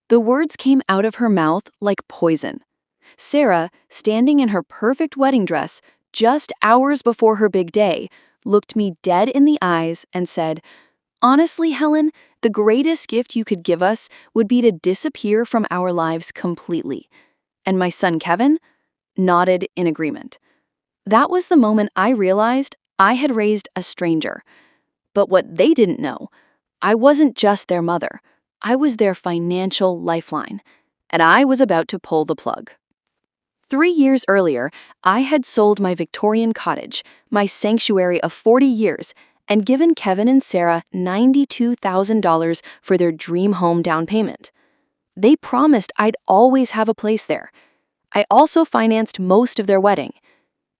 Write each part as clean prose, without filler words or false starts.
The words came out of her mouth like poison. Sarah, standing in her perfect wedding dress, just hours before her big day, looked me dead in the eyes and said, "Honestly, Helen, the greatest gift you could give us would be to disappear from our lives completely." And my son Kevin nodded in agreement. That was the moment I realized I had raised a stranger. But what they didn't know, I wasn't just their mother. I was their financial lifeline, and I was about to pull the plug. 3 years earlier, I had sold my Victorian cottage, my sanctuary of 40 years, and given Kevin and Sarah $92,000 for their dream home down payment. They promised I'd always have a place there. I also financed most of their wedding.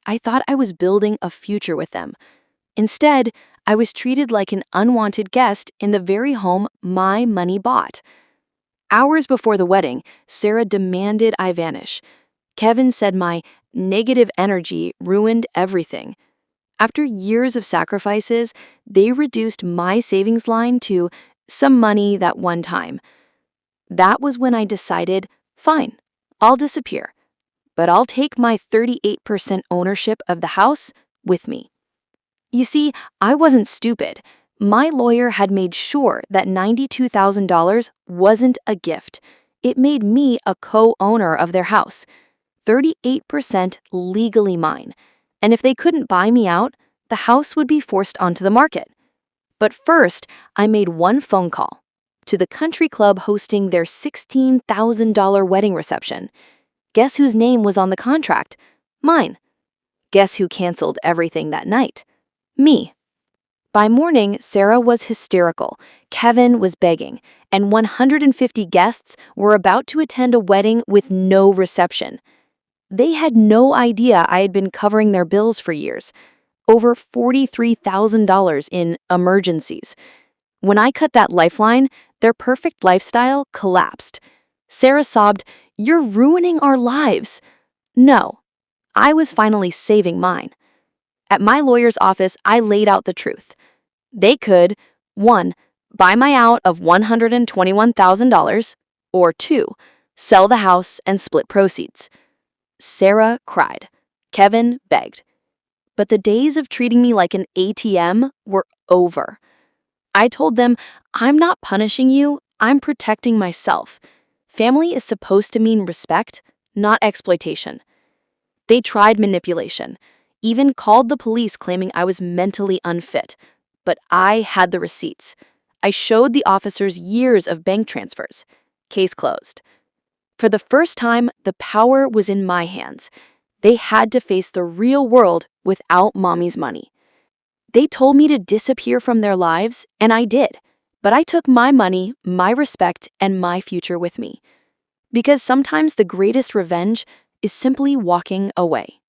I thought I was building a future with them. Instead, I was treated like an unwanted guest in the very home my money bought. Hours before the wedding, Sarah demanded I vanish. Kevin said my negative energy ruined everything. After years of sacrifices, they reduced my savings line to some money that one time. That was when I decided, fine, I'll disappear, but I'll take my 38% ownership of the house with me. You see, I wasn't stupid. My lawyer had made sure that $92,000 wasn't a gift. It made me a co-owner of their house, 38% legally mine. And if they couldn't buy me out, the house would be forced onto the market. But first, I made one phone call to the country club hosting their $16,000 wedding reception. Guess whose name was on the contract? Mine. Guess who canceled everything that night? Me. By morning, Sarah was hysterical, Kevin was begging, and 150 guests were about to attend a wedding with no reception. They had no idea I had been covering their bills for years, over $43,000 in emergencies. When I cut that lifeline, their perfect lifestyle collapsed. Sarah sobbed, "You're ruining our lives." No, I was finally saving mine. At my lawyer's office, I laid out the truth. They could, 1, buy my out of $121,000, or 2, sell the house and split proceeds. Sarah cried. Kevin begged. But the days of treating me like an ATM were over. I told them, "I'm not punishing you, I'm protecting myself. Family is supposed to mean respect, not exploitation." They tried manipulation, even called the police claiming I was mentally unfit. But I had the receipts. I showed the officers years of bank transfers. Case closed. For the first time, the power was in my hands. They had to face the real world without mommy's money. They told me to disappear from their lives, and I did. But I took my money, my respect, and my future with me. Because sometimes the greatest revenge is simply walking away.